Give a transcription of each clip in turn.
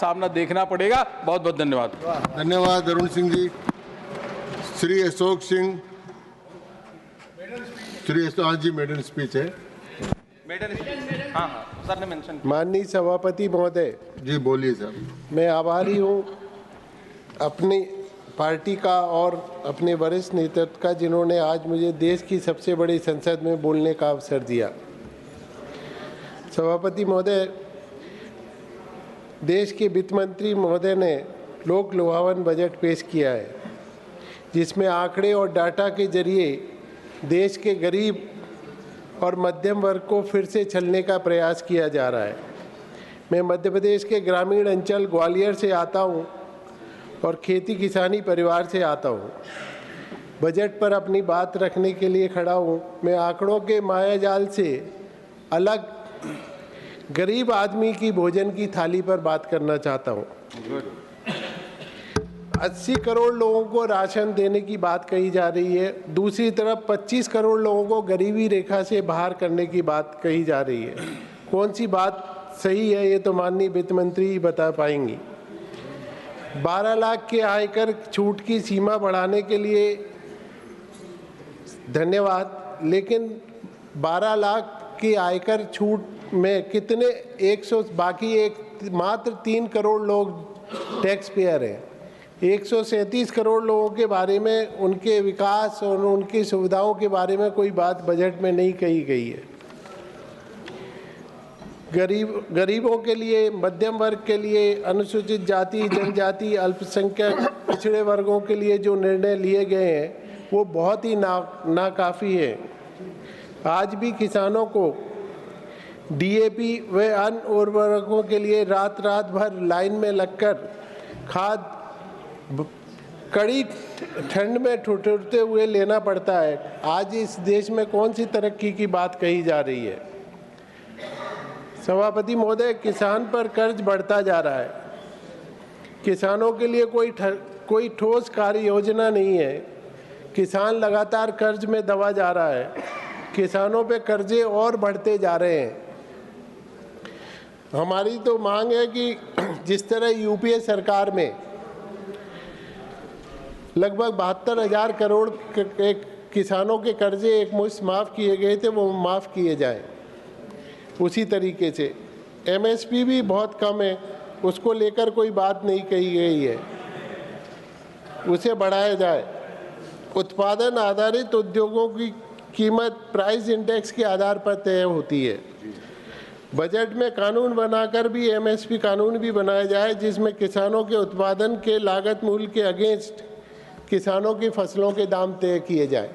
सामना देखना पड़ेगा। बहुत बहुत धन्यवाद। धन्यवाद अरुण सिंह जी। श्री अशोक सिंह, हाँ जी, मेडल स्पीच है। हाँ सर ने मेंशन। माननीय सभापति महोदय जी बोलिए सर। मैं आभारी हूँ अपनी पार्टी का और अपने वरिष्ठ नेतृत्व का, जिन्होंने आज मुझे देश की सबसे बड़ी संसद में बोलने का अवसर दिया। सभापति महोदय, देश के वित्त मंत्री महोदय ने लोक लुभावन बजट पेश किया है, जिसमें आंकड़े और डाटा के जरिए देश के गरीब और मध्यम वर्ग को फिर से छलने का प्रयास किया जा रहा है। मैं मध्य प्रदेश के ग्रामीण अंचल ग्वालियर से आता हूं और खेती किसानी परिवार से आता हूं। बजट पर अपनी बात रखने के लिए खड़ा हूं। मैं आंकड़ों के मायाजाल से अलग गरीब आदमी की भोजन की थाली पर बात करना चाहता हूं। 80 करोड़ लोगों को राशन देने की बात कही जा रही है, दूसरी तरफ 25 करोड़ लोगों को गरीबी रेखा से बाहर करने की बात कही जा रही है। कौन सी बात सही है, ये तो माननीय वित्त मंत्री ही बता पाएंगी। 12 लाख के आयकर छूट की सीमा बढ़ाने के लिए धन्यवाद, लेकिन 12 लाख की आयकर छूट में कितने 100 बाकी एक मात्र 3 करोड़ लोग टैक्स पेयर हैं। 137 करोड़ लोगों के बारे में, उनके विकास और उनकी सुविधाओं के बारे में कोई बात बजट में नहीं कही गई है। गरीबों के लिए, मध्यम वर्ग के लिए, अनुसूचित जाति जनजाति, अल्पसंख्यक पिछड़े वर्गों के लिए जो निर्णय लिए गए हैं वो बहुत ही नाकाफ़ी है। आज भी किसानों को डीएपी व अन्य उर्वरकों के लिए रात भर लाइन में लगकर खाद कड़ी ठंड में ठिठुरते हुए लेना पड़ता है। आज इस देश में कौन सी तरक्की की बात कही जा रही है। सभापति महोदय, किसान पर कर्ज बढ़ता जा रहा है। किसानों के लिए कोई ठोस कार्य योजना नहीं है। किसान लगातार कर्ज में दबा जा रहा है। किसानों पे कर्जे और बढ़ते जा रहे हैं। हमारी तो मांग है कि जिस तरह यूपीए सरकार में लगभग 72,000 करोड़ के किसानों के कर्जे एक मुश्त माफ़ किए गए थे, वो माफ़ किए जाएं। उसी तरीके से एमएसपी भी बहुत कम है, उसको लेकर कोई बात नहीं कही गई है, उसे बढ़ाया जाए। उत्पादन आधारित उद्योगों की कीमत प्राइस इंडेक्स के आधार पर तय होती है। बजट में कानून बनाकर भी एमएसपी कानून भी बनाया जाए, जिसमें किसानों के उत्पादन के लागत मूल्य के अगेंस्ट किसानों की फसलों के दाम तय किए जाए।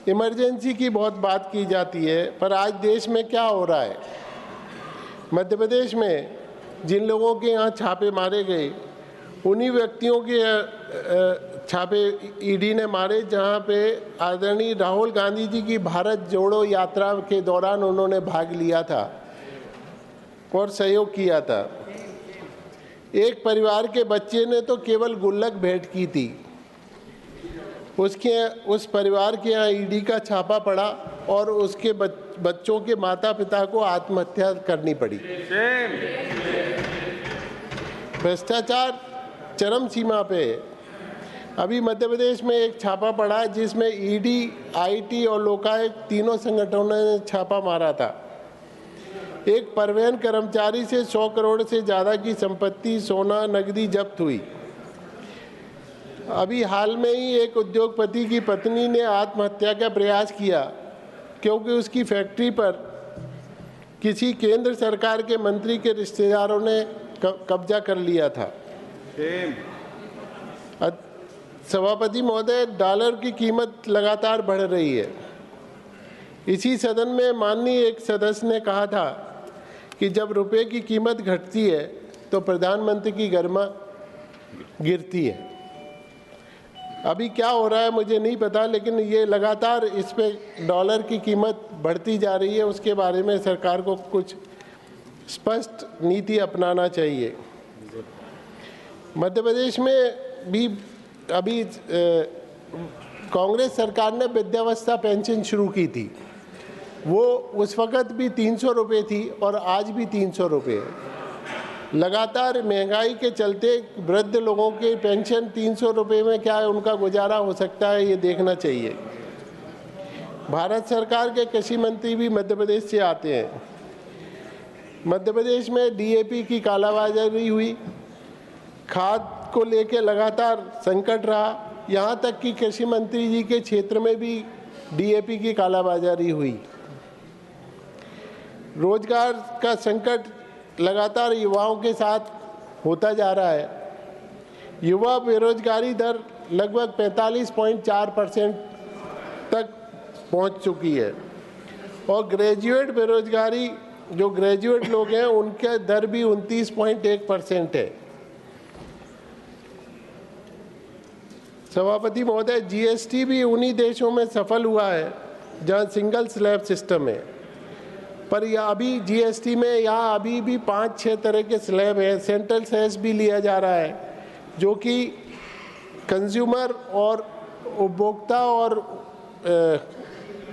इमरजेंसी की बहुत बात की जाती है, पर आज देश में क्या हो रहा है। मध्य प्रदेश में जिन लोगों के यहाँ छापे मारे गए, उन्हीं व्यक्तियों के छापे ईडी ने मारे जहाँ पे आदरणीय राहुल गांधी जी की भारत जोड़ो यात्रा के दौरान उन्होंने भाग लिया था और सहयोग किया था। एक परिवार के बच्चे ने तो केवल गुल्लक भेंट की थी, उस परिवार के यहाँ ईडी का छापा पड़ा और उसके बच्चों के माता पिता को आत्महत्या करनी पड़ी। भ्रष्टाचार चरम सीमा पे है। अभी मध्य प्रदेश में एक छापा पड़ा जिसमें ईडी, आईटी और लोकायुक्त तीनों संगठनों ने छापा मारा था। एक परिवहन कर्मचारी से 100 करोड़ से ज़्यादा की संपत्ति, सोना, नकदी जब्त हुई। अभी हाल में ही एक उद्योगपति की पत्नी ने आत्महत्या का प्रयास किया क्योंकि उसकी फैक्ट्री पर किसी केंद्र सरकार के मंत्री के रिश्तेदारों ने कब्जा कर लिया था। सभापति महोदय, डॉलर की कीमत लगातार बढ़ रही है। इसी सदन में माननीय एक सदस्य ने कहा था कि जब रुपए की कीमत घटती है तो प्रधानमंत्री की गरिमा गिरती है। अभी क्या हो रहा है मुझे नहीं पता, लेकिन ये लगातार इस पे डॉलर की कीमत बढ़ती जा रही है। उसके बारे में सरकार को कुछ स्पष्ट नीति अपनाना चाहिए। मध्य प्रदेश में भी अभी कांग्रेस सरकार ने वृद्धावस्था पेंशन शुरू की थी, वो उस वक़्त भी 300 रुपये थी और आज भी 300 रुपये है। लगातार महंगाई के चलते वृद्ध लोगों के पेंशन 300 रुपये में क्या उनका गुजारा हो सकता है, ये देखना चाहिए। भारत सरकार के कृषि मंत्री भी मध्य प्रदेश से आते हैं। मध्य प्रदेश में डीएपी की कालाबाजारी हुई, खाद को लेकर लगातार संकट रहा, यहाँ तक कि कृषि मंत्री जी के क्षेत्र में भी डीएपी की कालाबाजारी हुई। रोजगार का संकट लगातार युवाओं के साथ होता जा रहा है। युवा बेरोजगारी दर लगभग 45.4% तक पहुंच चुकी है और ग्रेजुएट बेरोजगारी, जो ग्रेजुएट लोग हैं उनके दर भी 29.1% है। सभापति महोदय, जीएसटी भी उन्हीं देशों में सफल हुआ है जहां सिंगल स्लैब सिस्टम है, पर यह अभी जीएसटी में यहाँ अभी भी 5-6 तरह के स्लैब हैं। सेंट्रल सेस भी लिया जा रहा है जो कि कंज्यूमर और उपभोक्ता और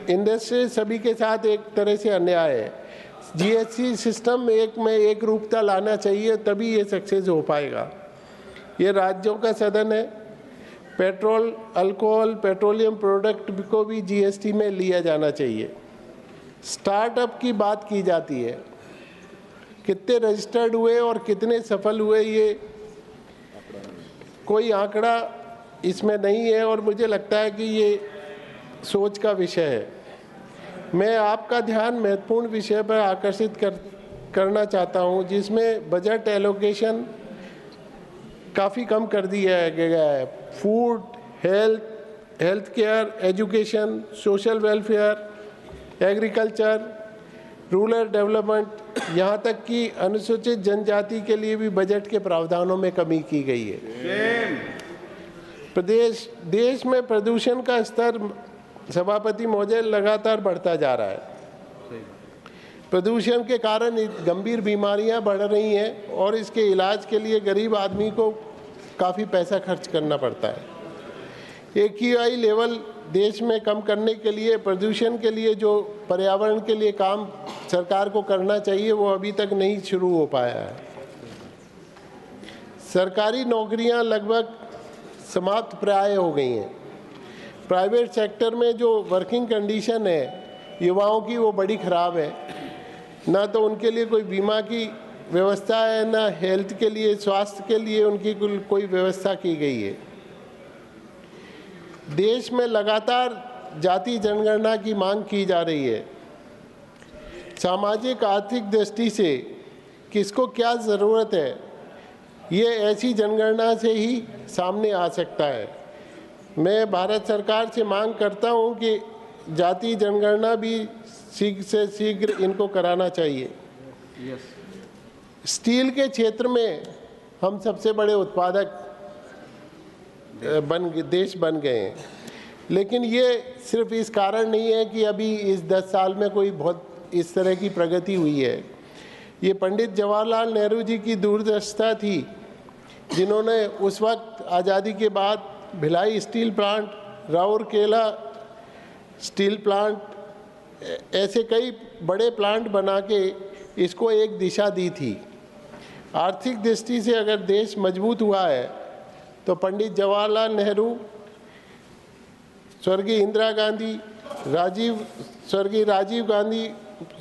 इंडस्ट्री सभी के साथ एक तरह से अन्याय है। जीएसटी सिस्टम में एक रूपता लाना चाहिए, तभी ये सक्सेस हो पाएगा। ये राज्यों का सदन है। पेट्रोल, अल्कोहल, पेट्रोलियम प्रोडक्ट को भी जीएसटी में लिया जाना चाहिए। स्टार्टअप की बात की जाती है, कितने रजिस्टर्ड हुए और कितने सफल हुए, ये कोई आंकड़ा इसमें नहीं है और मुझे लगता है कि ये सोच का विषय है। मैं आपका ध्यान महत्वपूर्ण विषय पर आकर्षित करना चाहता हूं, जिसमें बजट एलोकेशन काफ़ी कम कर दिया गया है। Food, health care, education, social welfare, agriculture, rural development, यहाँ तक कि अनुसूचित जनजाति के लिए भी बजट के प्रावधानों में कमी की गई है। देश में प्रदूषण का स्तर, सभापति महोदय, लगातार बढ़ता जा रहा है। प्रदूषण के कारण गंभीर बीमारियां बढ़ रही हैं और इसके इलाज के लिए गरीब आदमी को काफ़ी पैसा खर्च करना पड़ता है। AQI लेवल देश में कम करने के लिए, प्रदूषण के लिए जो पर्यावरण के लिए काम सरकार को करना चाहिए वो अभी तक नहीं शुरू हो पाया है। सरकारी नौकरियां लगभग समाप्त प्राय हो गई हैं। प्राइवेट सेक्टर में जो वर्किंग कंडीशन है युवाओं की वो बड़ी ख़राब है। ना तो उनके लिए कोई बीमा की व्यवस्था है, ना हेल्थ के लिए, स्वास्थ्य के लिए उनकी कोई व्यवस्था की गई है। देश में लगातार जाति जनगणना की मांग की जा रही है। सामाजिक आर्थिक दृष्टि से किसको क्या ज़रूरत है, ये ऐसी जनगणना से ही सामने आ सकता है। मैं भारत सरकार से मांग करता हूं कि जाति जनगणना भी शीघ्र से शीघ्र इनको कराना चाहिए। स्टील के क्षेत्र में हम सबसे बड़े उत्पादक देश बन गए हैं, लेकिन ये सिर्फ इस कारण नहीं है कि अभी इस 10 साल में कोई बहुत इस तरह की प्रगति हुई है। ये पंडित जवाहरलाल नेहरू जी की दूरदर्शिता थी, जिन्होंने उस वक्त आज़ादी के बाद Bhilai steel plant, Rourkela steel plant, ऐसे कई बड़े प्लांट बना के इसको एक दिशा दी थी। आर्थिक दृष्टि से अगर देश मजबूत हुआ है तो पंडित जवाहरलाल नेहरू, स्वर्गीय इंदिरा गांधी, स्वर्गीय राजीव गांधी,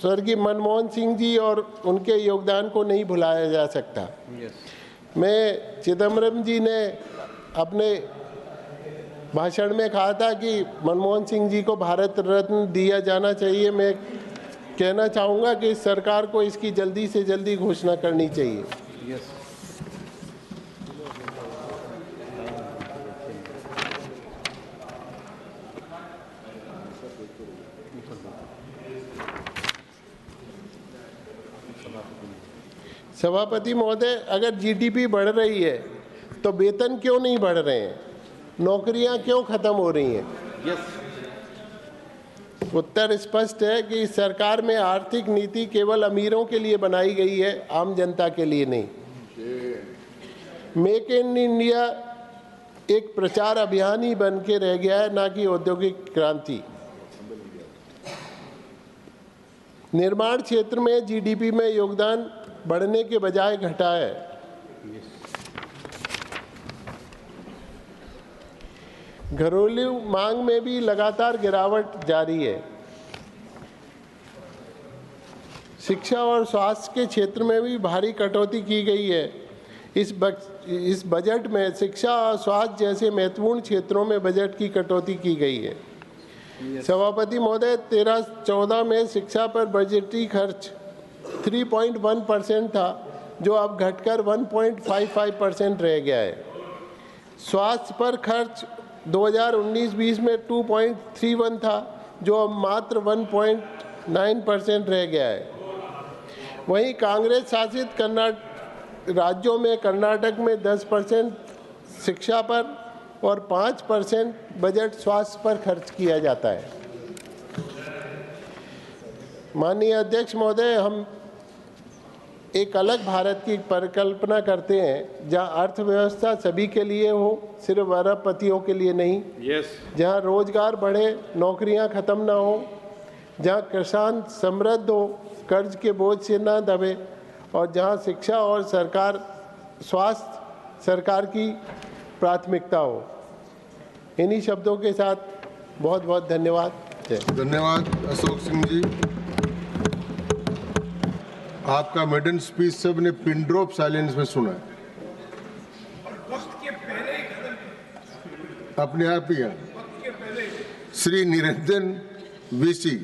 स्वर्गीय मनमोहन सिंह जी और उनके योगदान को नहीं भुलाया जा सकता। मैं चिदम्बरम जी ने अपने भाषण में कहा था कि मनमोहन सिंह जी को भारत रत्न दिया जाना चाहिए। मैं कहना चाहूँगा कि सरकार को इसकी जल्दी से जल्दी घोषणा करनी चाहिए। सभापति महोदय, अगर जीडीपी बढ़ रही है तो वेतन क्यों नहीं बढ़ रहे हैं, नौकरियां क्यों खत्म हो रही हैं? उत्तर स्पष्ट है कि सरकार में आर्थिक नीति केवल अमीरों के लिए बनाई गई है, आम जनता के लिए नहीं। मेक इन इंडिया एक प्रचार अभियान ही बन के रह गया है, ना कि औद्योगिक क्रांति। निर्माण क्षेत्र में जीडीपी में योगदान बढ़ने के बजाय घटा है। घरेलू मांग में भी लगातार गिरावट जारी है। शिक्षा और स्वास्थ्य के क्षेत्र में भी भारी कटौती की गई है। इस बजट में शिक्षा और स्वास्थ्य जैसे महत्वपूर्ण क्षेत्रों में बजट की कटौती की गई है। सभापति महोदय, 13-14 में शिक्षा पर बजटीय खर्च 3.1% था, जो अब घटकर 1.55% रह गया है। स्वास्थ्य पर खर्च 2019-20 में 2.31 था, जो अब मात्र 1.9% रह गया है। वहीं कांग्रेस शासित राज्यों में कर्नाटक में 10% शिक्षा पर और 5% बजट स्वास्थ्य पर खर्च किया जाता है। माननीय अध्यक्ष महोदय, हम एक अलग भारत की परिकल्पना करते हैं, जहां अर्थव्यवस्था सभी के लिए हो, सिर्फ अरबपतियों के लिए नहीं। जहां रोजगार बढ़े, नौकरियां खत्म ना हो, जहां किसान समृद्ध हो, कर्ज के बोझ से ना दबे, और जहां शिक्षा और स्वास्थ्य सरकार की प्राथमिकता हो। इन्हीं शब्दों के साथ बहुत बहुत धन्यवाद। धन्यवाद अशोक सिंह जी। आपका मेडन स्पीच सब ने पिन ड्रॉप साइलेंस में सुना है, अपने आप ही है। श्री निरंजन वीसी।